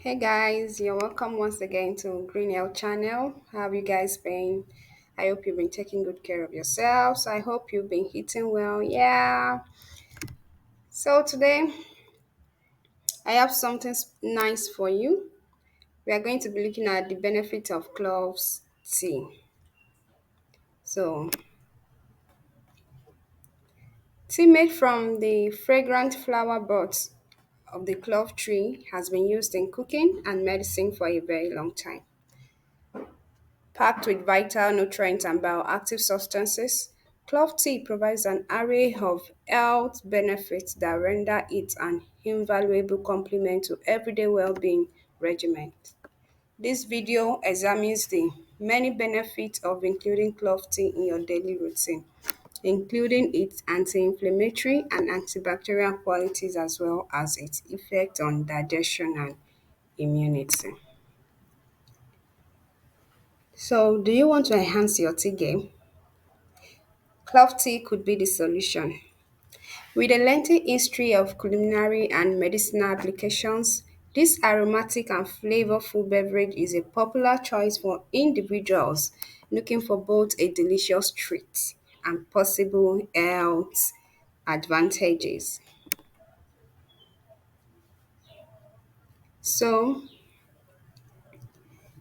Hey guys, you're welcome once again to Green Hill channel. How have you guys been? I hope you've been taking good care of yourselves. I hope you've been eating well. Yeah. So today I have something nice for you. We are going to be looking at the benefit of cloves tea. So, tea made from the fragrant flower buds of the clove tree has been used in cooking and medicine for a very long time. Packed with vital nutrients and bioactive substances, clove tea provides an array of health benefits that render it an invaluable complement to everyday well-being regimen. This video examines the many benefits of including clove tea in your daily routine, including its anti-inflammatory and antibacterial qualities as well as its effect on digestion and immunity. So, do you want to enhance your tea game? Clove tea could be the solution. With a lengthy history of culinary and medicinal applications, this aromatic and flavorful beverage is a popular choice for individuals looking for both a delicious treat and possible health advantages. So,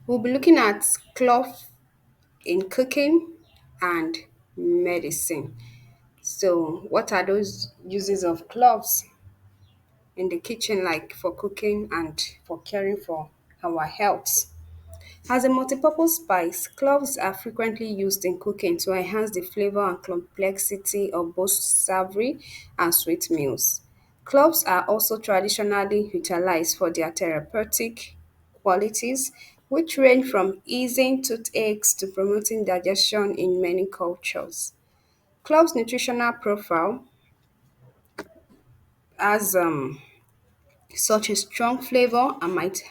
we'll be looking at clove in cooking and medicine. So, what are those uses of cloves in the kitchen, like for cooking and for caring for our health? As a multipurpose spice, cloves are frequently used in cooking to enhance the flavor and complexity of both savory and sweet meals. Cloves are also traditionally utilized for their therapeutic qualities, which range from easing toothaches to promoting digestion in many cultures. Cloves' nutritional profile has such a strong flavor and might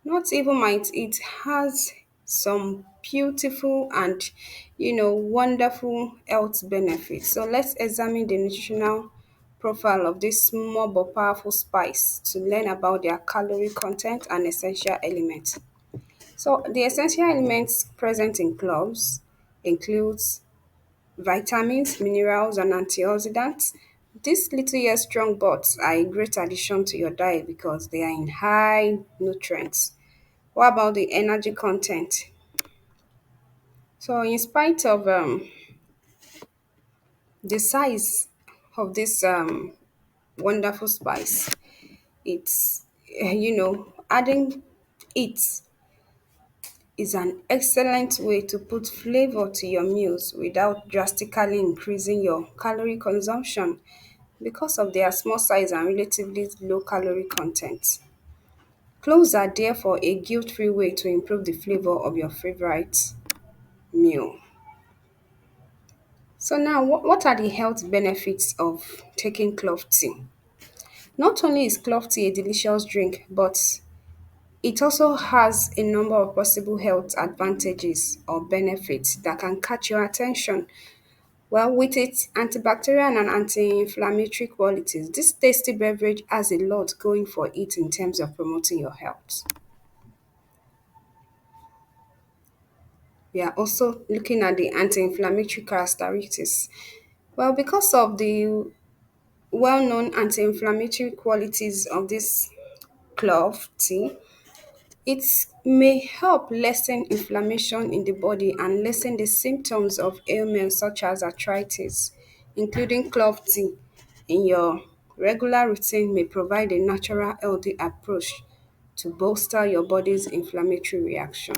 not even might, it has some beautiful and wonderful health benefits. So let's examine the nutritional profile of this small but powerful spice to learn about their calorie content and essential elements. So the essential elements present in cloves includes vitamins, minerals, and antioxidants. These little yet strong buds are a great addition to your diet because they are in high nutrients. What about the energy content? So, in spite of the size of this wonderful spice, it's adding it is an excellent way to put flavor to your meals without drastically increasing your calorie consumption because of their small size and relatively low calorie content. Cloves are therefore a guilt-free way to improve the flavor of your favorite meal. So now, what are the health benefits of taking clove tea? Not only is clove tea a delicious drink, but it also has a number of possible health advantages or benefits that can catch your attention. Well, with its antibacterial and anti-inflammatory qualities, this tasty beverage has a lot going for it in terms of promoting your health. We are also looking at the anti-inflammatory characteristics. Well, because of the well-known anti-inflammatory qualities of this clove tea, it may help lessen inflammation in the body and lessen the symptoms of ailments such as arthritis. Including clove tea in your regular routine may provide a natural healthy approach to bolster your body's inflammatory reaction.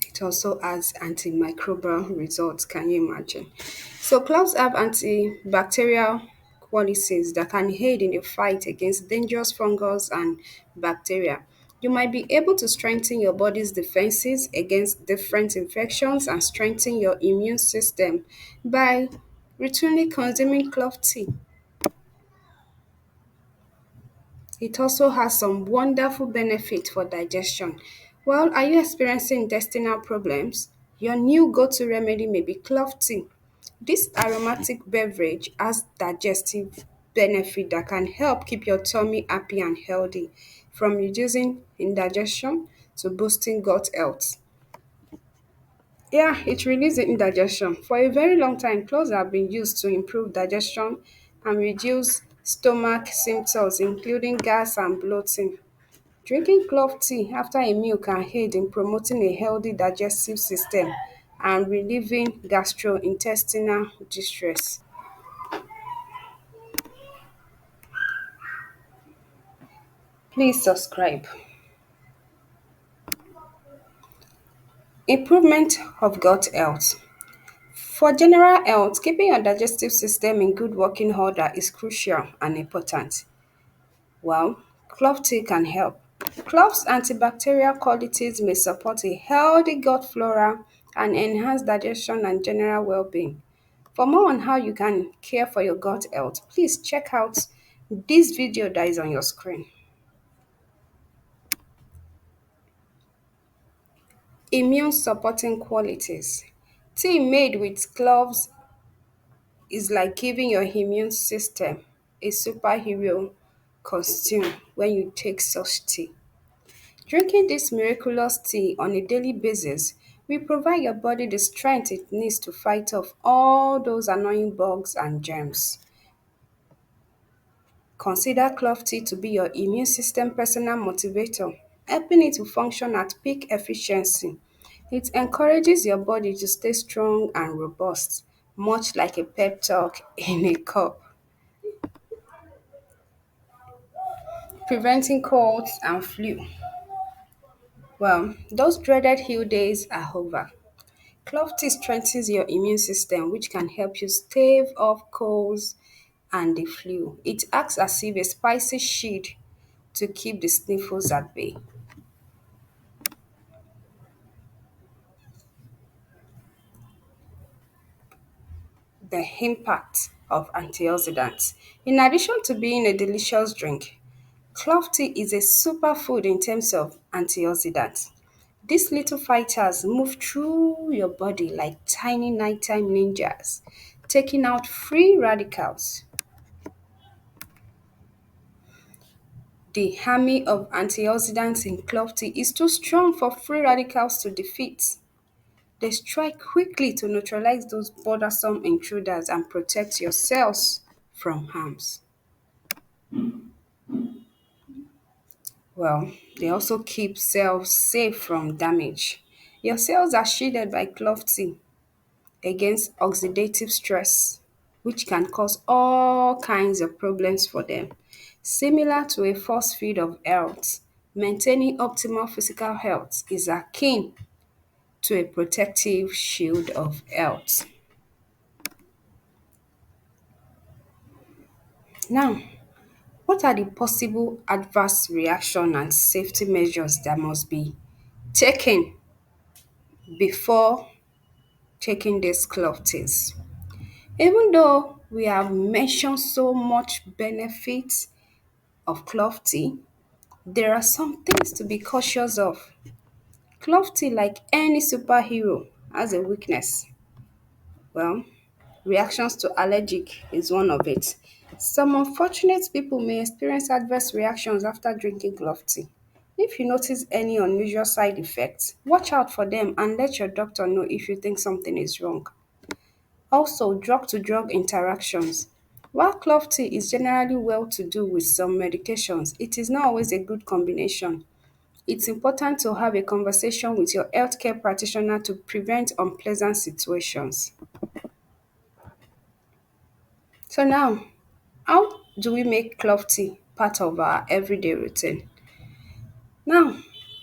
It also has antimicrobial results. Can you imagine? So cloves have antibacterial qualities that can aid in the fight against dangerous fungus and bacteria. You might be able to strengthen your body's defenses against different infections and strengthen your immune system by routinely consuming clove tea. It also has some wonderful benefits for digestion. Well, are you experiencing intestinal problems? Your new go-to remedy may be clove tea. This aromatic beverage has digestive benefit that can help keep your tummy happy and healthy, from reducing indigestion to boosting gut health. Yeah, it releases indigestion. For a very long time, cloves have been used to improve digestion and reduce stomach symptoms, including gas and bloating. Drinking clove tea after a meal can aid in promoting a healthy digestive system and relieving gastrointestinal distress. Please subscribe. Improvement of gut health. For general health, keeping your digestive system in good working order is crucial and important. Well, clove tea can help. Clove's antibacterial qualities may support a healthy gut flora and enhance digestion and general well-being. For more on how you can care for your gut health, please check out this video that is on your screen. Immune supporting qualities. Tea made with cloves is like giving your immune system a superhero costume when you take such tea. Drinking this miraculous tea on a daily basis will provide your body the strength it needs to fight off all those annoying bugs and germs. Consider clove tea to be your immune system personal motivator, helping it to function at peak efficiency. It encourages your body to stay strong and robust, much like a pep talk in a cup, preventing colds and flu. Well, those dreaded heal days are over. Clove tea strengthens your immune system, which can help you stave off colds and the flu. It acts as if a spicy shield to keep the sniffles at bay. The impact of antioxidants. In addition to being a delicious drink, clove tea is a superfood in terms of antioxidants. These little fighters move through your body like tiny nighttime ninjas, taking out free radicals. The army of antioxidants in clove tea is too strong for free radicals to defeat. They strike quickly to neutralize those bothersome intruders and protect your cells from harms. Well, they also keep cells safe from damage. Your cells are shielded by clove tea against oxidative stress, which can cause all kinds of problems for them. Similar to a force field of health, maintaining optimal physical health is akin to a protective shield of health. Now, what are the possible adverse reaction and safety measures that must be taken before taking these clove teas? Even though we have mentioned so much benefits of clove tea, there are some things to be cautious of. Clove tea, like any superhero, has a weakness. Well, reactions to allergic is one of it. Some unfortunate people may experience adverse reactions after drinking clove tea. If you notice any unusual side effects, watch out for them and let your doctor know if you think something is wrong. Also, drug to drug interactions. While clove tea is generally well to do with some medications, it is not always a good combination. It's important to have a conversation with your healthcare practitioner to prevent unpleasant situations. So now, how do we make clove tea part of our everyday routine? Now,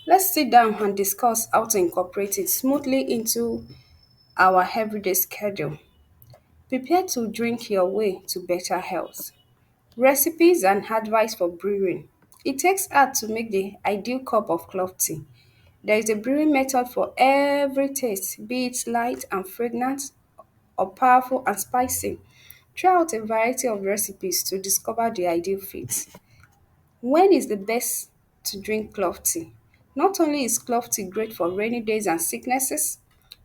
let's sit down and discuss how to incorporate it smoothly into our everyday schedule. Prepare to drink your way to better health. Recipes and advice for brewing. It takes art to make the ideal cup of clove tea. There is a brewing method for every taste, be it light and fragrant or powerful and spicy. Try out a variety of recipes to discover the ideal fit. When is the best to drink clove tea? Not only is clove tea great for rainy days and sicknesses,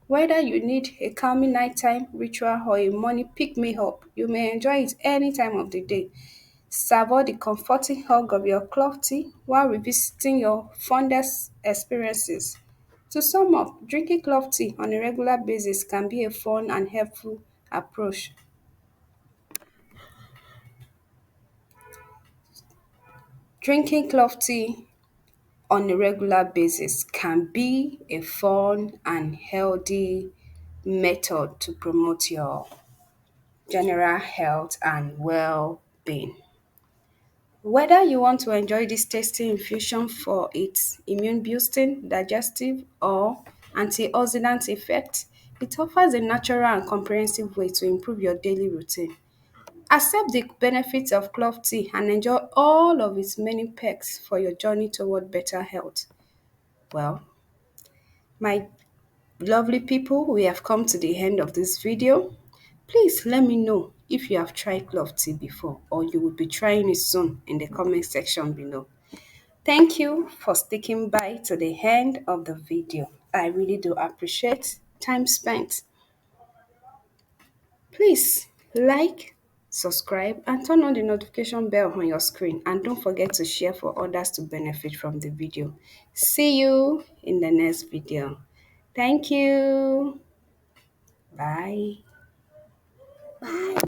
Whether you need a calming nighttime ritual or a morning pick me up, you may enjoy it any time of the day. Savour the comforting hug of your clove tea while revisiting your fondest experiences. To sum up, drinking clove tea on a regular basis can be a fun and helpful approach. Drinking clove tea on a regular basis can be a fun and healthy method to promote your general health and well-being. Whether you want to enjoy this tasty infusion for its immune boosting, digestive, or antioxidant effect, it offers a natural and comprehensive way to improve your daily routine. Accept the benefits of clove tea and enjoy all of its many perks for your journey toward better health. Well, my lovely people, we have come to the end of this video. Please let me know if you have tried clove tea before or you will be trying it soon in the comment section below. Thank you for sticking by to the end of the video. I really do appreciate time spent. Please like, subscribe, and turn on the notification bell on your screen. And don't forget to share for others to benefit from the video. See you in the next video. Thank you. Bye.